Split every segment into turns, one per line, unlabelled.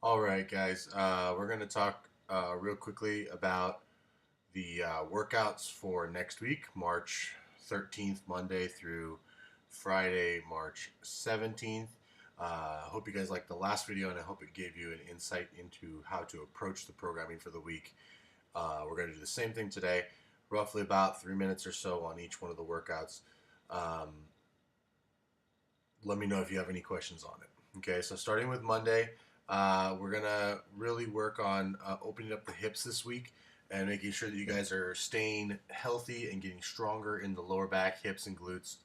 All right, guys. We're going to talk real quickly about the workouts for next week, March 13th, Monday through Friday, March 17th. Hope you guys liked the last video, and I hope it gave you an insight into how to approach the programming for the week. We're going to do the same thing today, roughly about 3 minutes or so on each one of the workouts. Um, Let me know if you have any questions on it. Okay, so starting with Monday, we're gonna really work on opening up the hips this week and making sure that you guys are staying healthy and getting stronger in the lower back, hips, and glutes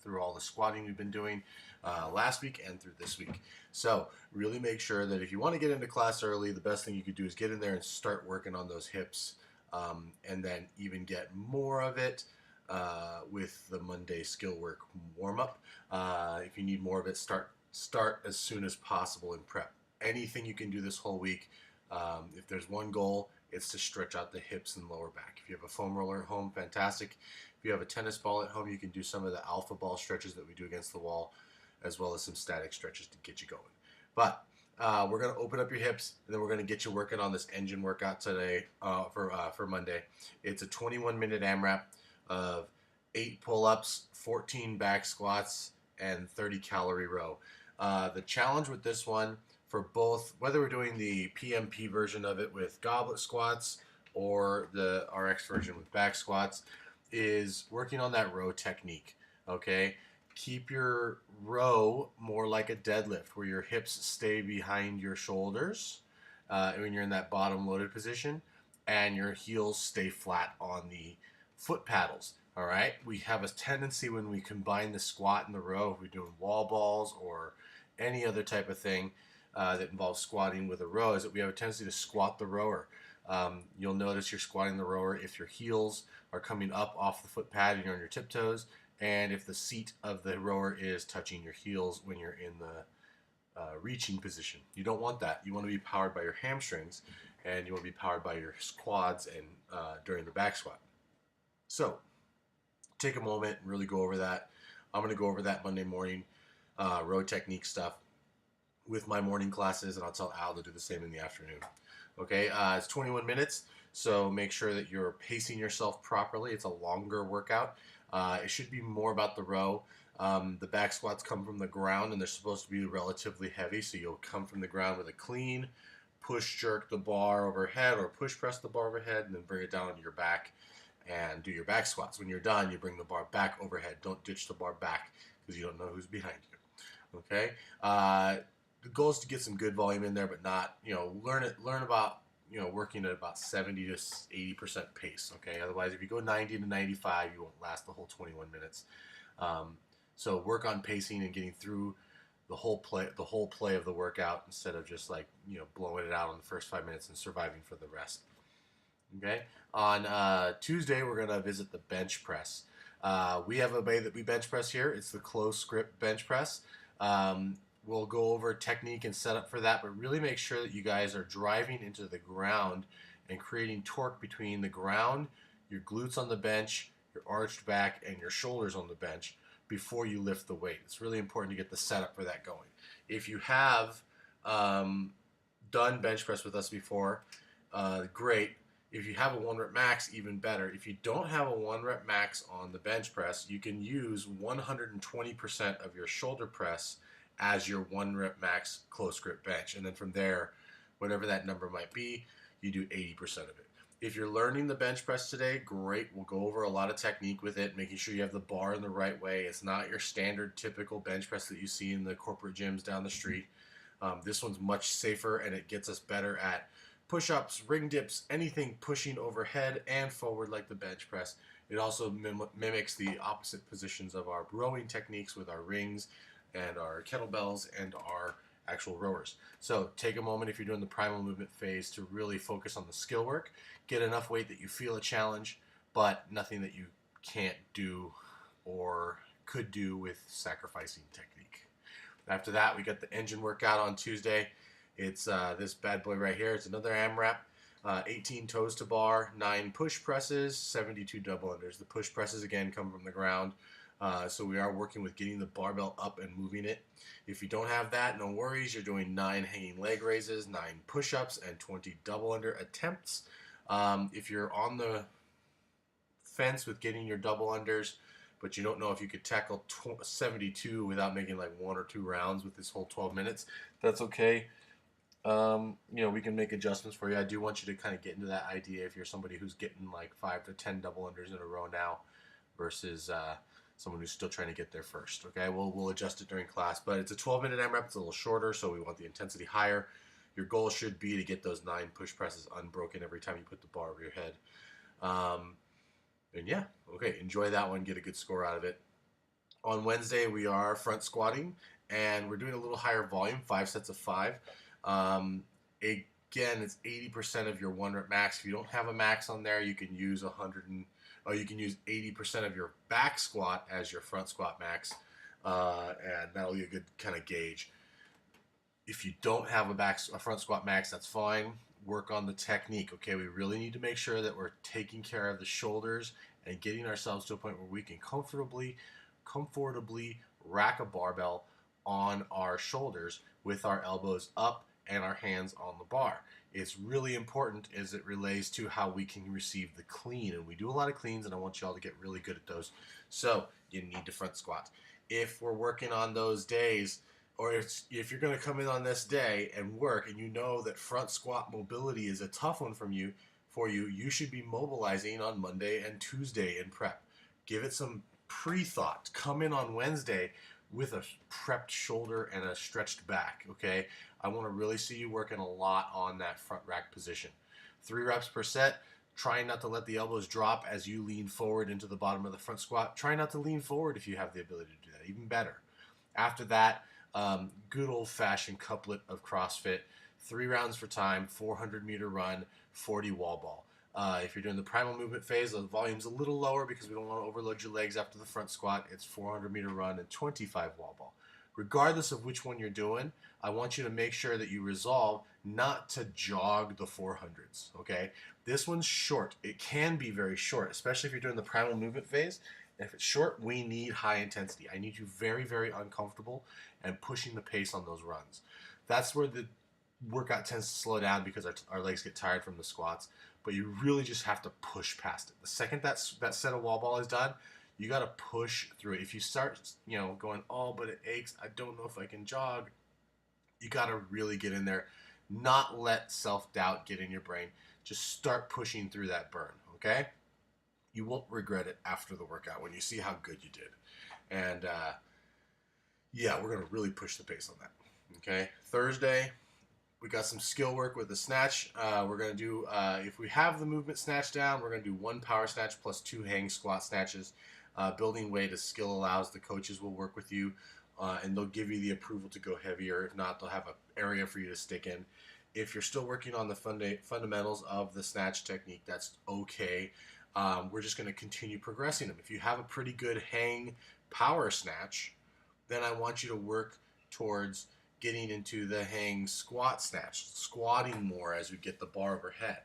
through all the squatting we've been doing last week and through this week. So really make sure that if you want to get into class early, the best thing you could do is get in there and start working on those hips, and then even get more of it with the Monday skill work warm up. If you need more of it, start as soon as possible in prep. Anything you can do this whole week. If there's one goal, it's to stretch out the hips and lower back. If you have a foam roller at home, fantastic. If you have a tennis ball at home, you can do some of the alpha ball stretches that we do against the wall, as well as some static stretches to get you going. But we're going to open up your hips, and then we're going to get you working on this engine workout today for Monday. It's a 21-minute AMRAP of 8 pull-ups, 14 back squats, and 30-calorie row. The challenge with this one for both, whether we're doing the PMP version of it with goblet squats or the RX version with back squats, is working on that row technique. Okay, keep your row more like a deadlift, where your hips stay behind your shoulders when you're in that bottom loaded position, and your heels stay flat on the foot paddles. All right, we have a tendency when we combine the squat and the row, if we're doing wall balls or any other type of thing that involves squatting with a row, is that we have a tendency to squat the rower. You'll notice you're squatting the rower if your heels are coming up off the foot pad and you're on your tiptoes, and if the seat of the rower is touching your heels when you're in the reaching position. You don't want that. You want to be powered by your hamstrings, and you want to be powered by your quads and during the back squat. So take a moment and really go over that. I'm going to go over that Monday morning row technique stuff with my morning classes, and I'll tell Al to do the same in the afternoon. Okay, it's 21 minutes, so make sure that you're pacing yourself properly. It's a longer workout. It should be more about the row. The back squats come from the ground, and they're supposed to be relatively heavy, so you'll come from the ground with a clean push jerk the bar overhead, or push press the bar overhead, and then bring it down onto your back and do your back squats. When you're done, you bring the bar back overhead. Don't ditch the bar back, because you don't know who's behind you. Okay. The goal is to get some good volume in there, but not, learn about, working at about 70 to 80% pace. Okay. Otherwise, if you go 90 to 95, you won't last the whole 21 minutes. So work on pacing and getting through the whole play of the workout, instead of just blowing it out on the first 5 minutes and surviving for the rest. Okay. On Tuesday, we're going to visit the bench press. We have a way that we bench press here. It's the closed grip bench press. We'll go over technique and setup for that, but really make sure that you guys are driving into the ground and creating torque between the ground, your glutes on the bench, your arched back, and your shoulders on the bench before you lift the weight. It's really important to get the setup for that going. If you have done bench press with us before, great. If you have a 1 rep max, even better. If you don't have a 1 rep max on the bench press, you can use 120% of your shoulder press as your 1 rep max close grip bench. And then from there, whatever that number might be, you do 80% of it. If you're learning the bench press today, great. We'll go over a lot of technique with it, making sure you have the bar in the right way. It's not your standard typical bench press that you see in the corporate gyms down the street. This one's much safer, and it gets us better at push-ups, ring dips, anything pushing overhead and forward like the bench press. It also mimics the opposite positions of our rowing techniques with our rings and our kettlebells and our actual rowers. So take a moment, if you're doing the primal movement phase, to really focus on the skill work. Get enough weight that you feel a challenge, but nothing that you can't do or could do with sacrificing technique. After that, we got the engine workout on Tuesday. It's this bad boy right here. It's another AMRAP. 18 toes to bar, 9 push presses, 72 double unders. The push presses, again, come from the ground. So we are working with getting the barbell up and moving it. If you don't have that, no worries. You're doing 9 hanging leg raises, 9 push-ups, and 20 double under attempts. If you're on the fence with getting your double unders, but you don't know if you could tackle 72 without making like 1 or 2 rounds with this whole 12 minutes, that's okay. We can make adjustments for you. I do want you to kind of get into that idea if you're somebody who's getting like 5 to 10 double unders in a row now versus someone who's still trying to get there first. Okay, we'll adjust it during class, but it's a 12-minute AMRAP. It's a little shorter, so we want the intensity higher. Your goal should be to get those 9 push presses unbroken every time you put the bar over your head. And yeah, okay, enjoy that one. Get a good score out of it. On Wednesday, we are front squatting, and we're doing a little higher volume, 5 sets of 5. Again, it's 80% of your 1 rep max. If you don't have a max on there, you can use 80% of your back squat as your front squat max, and that'll be a good kind of gauge. If you don't have a front squat max, that's fine. Work on the technique. Okay, we really need to make sure that we're taking care of the shoulders and getting ourselves to a point where we can comfortably rack a barbell on our shoulders with our elbows up and our hands on the bar. It's really important as it relates to how we can receive the clean, and we do a lot of cleans, and I want you all to get really good at those. So you need to front squat. If we're working on those days, or if you're going to come in on this day and work, and you know that front squat mobility is a tough one for you, you should be mobilizing on Monday and Tuesday in prep. Give it some pre-thought. Come in on Wednesday with a prepped shoulder and a stretched back, okay? I want to really see you working a lot on that front rack position. 3 reps per set. Try not to let the elbows drop as you lean forward into the bottom of the front squat. Try not to lean forward if you have the ability to do that, even better. After that, good old-fashioned couplet of CrossFit. 3 rounds for time, 400-meter run, 40 wall ball. If you're doing the primal movement phase, the volume's a little lower because we don't want to overload your legs after the front squat. It's 400-meter run and 25 wall ball. Regardless of which one you're doing, I want you to make sure that you resolve not to jog the 400s, okay? This one's short. It can be very short, especially if you're doing the primal movement phase. And if it's short, we need high intensity. I need you very, very uncomfortable and pushing the pace on those runs. That's where the workout tends to slow down because our legs get tired from the squats, but you really just have to push past it. The second that set of wall ball is done, you got to push through it. If you start, going, oh, but it aches, I don't know if I can jog, you got to really get in there. Not let self-doubt get in your brain. Just start pushing through that burn, okay? You won't regret it after the workout when you see how good you did. And, yeah, we're going to really push the pace on that, okay? Thursday, we got some skill work with the snatch. We're going to do, if we have the movement snatch down, we're going to do 1 power snatch plus 2 hang squat snatches. Building weight as skill allows, the coaches will work with you, and they'll give you the approval to go heavier. If not, they'll have an area for you to stick in. If you're still working on the fundamentals of the snatch technique, that's okay. We're just going to continue progressing them. If you have a pretty good hang power snatch, then I want you to work towards getting into the hang squat snatch, squatting more as we get the bar overhead.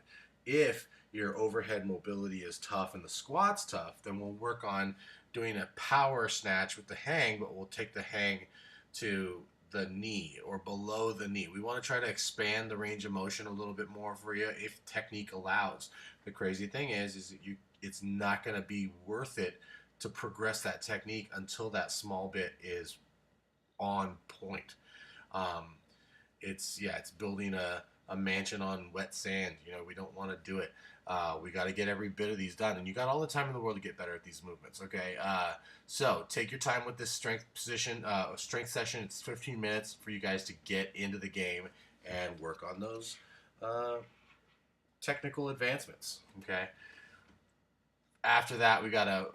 If your overhead mobility is tough and the squat's tough, then we'll work on doing a power snatch with the hang, but we'll take the hang to the knee or below the knee. We want to try to expand the range of motion a little bit more for you if technique allows. The crazy thing is that it's not going to be worth it to progress that technique until that small bit is on point. It's building a mansion on wet sand. We don't want to do it. We got to get every bit of these done, and you got all the time in the world to get better at these movements. Okay, so take your time with this strength session. It's 15 minutes for you guys to get into the game and work on those technical advancements. Okay. After that, we got a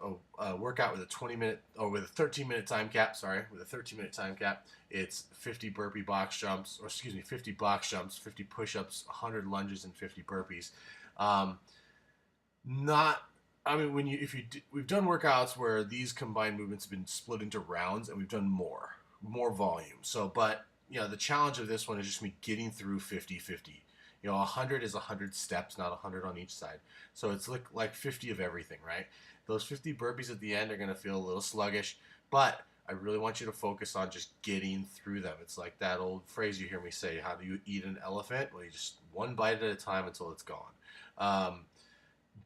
workout with a 13-minute time cap. With a 13-minute time cap. It's 50 box jumps, 50 push-ups, 100 lunges, and 50 burpees. We've done workouts where these combined movements have been split into rounds, and we've done more volume. So, but the challenge of this one is just me getting through 50-50. 100 is 100 steps, not 100 on each side. So it's like 50 of everything, right? Those 50 burpees at the end are going to feel a little sluggish, but I really want you to focus on just getting through them. It's like that old phrase you hear me say, how do you eat an elephant? Well, you just one bite at a time until it's gone. Um,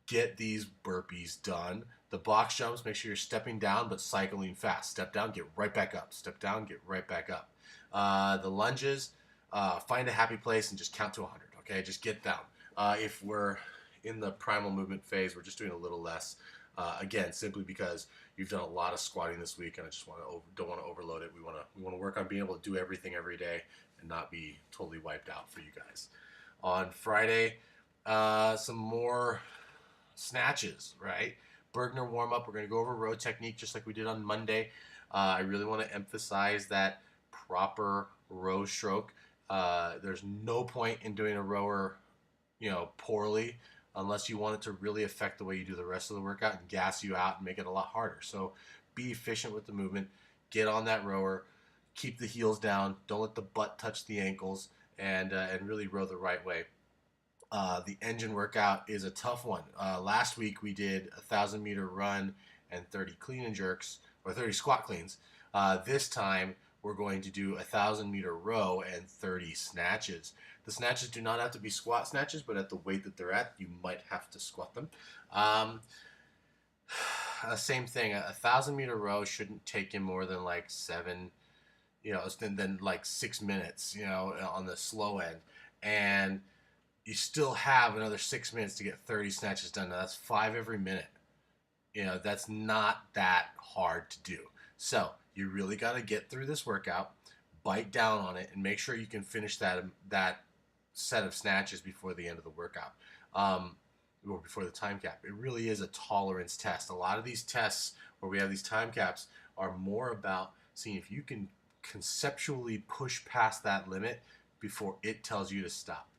get these burpees done. The box jumps, make sure you're stepping down but cycling fast. Step down, get right back up. Step down, get right back up. The lunges, find a happy place and just count to 100. Okay, just get down. If we're in the primal movement phase, we're just doing a little less. Again, simply because you've done a lot of squatting this week, and I just don't want to overload it. We want to work on being able to do everything every day and not be totally wiped out for you guys. On Friday, some more snatches, right? Bergner warm up. We're going to go over row technique just like we did on Monday. I really want to emphasize that proper row stroke. There's no point in doing a rower, poorly, unless you want it to really affect the way you do the rest of the workout and gas you out and make it a lot harder. So be efficient with the movement. Get on that rower. Keep the heels down. Don't let the butt touch the ankles, and really row the right way. The engine workout is a tough one. Last week we did a 1,000-meter run and 30 clean and jerks, or 30 squat cleans. This time we're going to do a 1,000-meter row and 30 snatches. The snatches do not have to be squat snatches, but at the weight that they're at, you might have to squat them. Same thing. A 1,000-meter row shouldn't take you more than like 7, than like 6 minutes, on the slow end, and you still have another 6 minutes to get 30 snatches done. Now that's 5 every minute. That's not that hard to do. So you really got to get through this workout, bite down on it, and make sure you can finish that set of snatches before the end of the workout, or before the time cap. It really is a tolerance test. A lot of these tests where we have these time caps are more about seeing if you can conceptually push past that limit before it tells you to stop.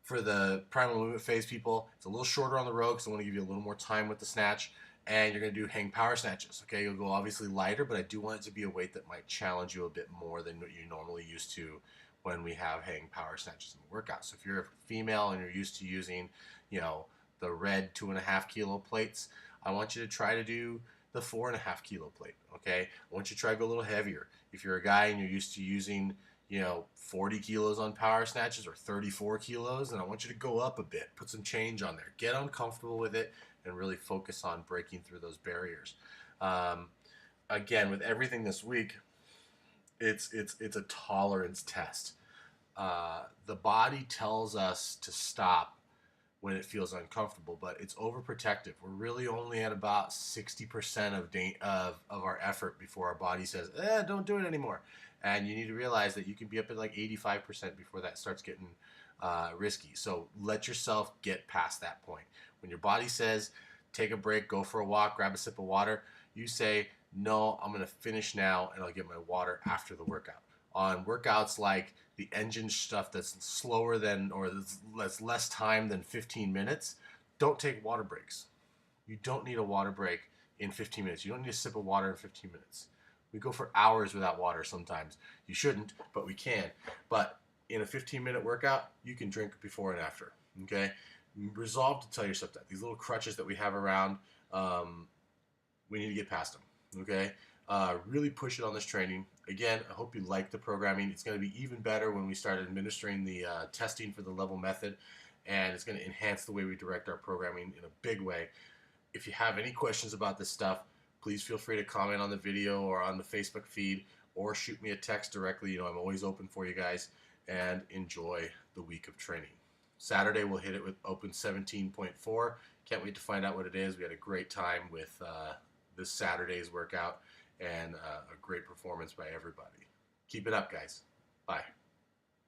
For the primal movement phase people, it's a little shorter on the row because I want to give you a little more time with the snatch, and you're going to do hang power snatches. Okay, you'll go obviously lighter, but I do want it to be a weight that might challenge you a bit more than what you're normally used to when we have hang power snatches in the workout. So if you're a female and you're used to using, the red 2.5 kilo plates, I want you to try to do the 4.5 kilo plate. Okay, I want you to try to go a little heavier. If you're a guy and you're used to using 40 kilos on power snatches or 34 kilos, and I want you to go up a bit, put some change on there, get uncomfortable with it, and really focus on breaking through those barriers. Again, with everything this week, it's a tolerance test. The body tells us to stop when it feels uncomfortable, but it's overprotective. We're really only at about 60% of our effort before our body says, don't do it anymore. And you need to realize that you can be up at like 85% before that starts getting risky. So let yourself get past that point. When your body says, take a break, go for a walk, grab a sip of water, you say, no, I'm going to finish now and I'll get my water after the workout. On workouts like the engine stuff that's slower than, or that's less time than 15 minutes, don't take water breaks. You don't need a water break in 15 minutes. You don't need a sip of water in 15 minutes. We go for hours without water sometimes. You shouldn't, but we can. But in a 15-minute workout, you can drink before and after, okay? Resolve to tell yourself that. These little crutches that we have around, we need to get past them, okay? Really push it on this training. Again, I hope you like the programming. It's going to be even better when we start administering the testing for the level method, and it's going to enhance the way we direct our programming in a big way. If you have any questions about this stuff, please feel free to comment on the video or on the Facebook feed, or shoot me a text directly. I'm always open for you guys, and enjoy the week of training. Saturday, we'll hit it with Open 17.4. Can't wait to find out what it is. We had a great time with this Saturday's workout, and a great performance by everybody. Keep it up, guys. Bye.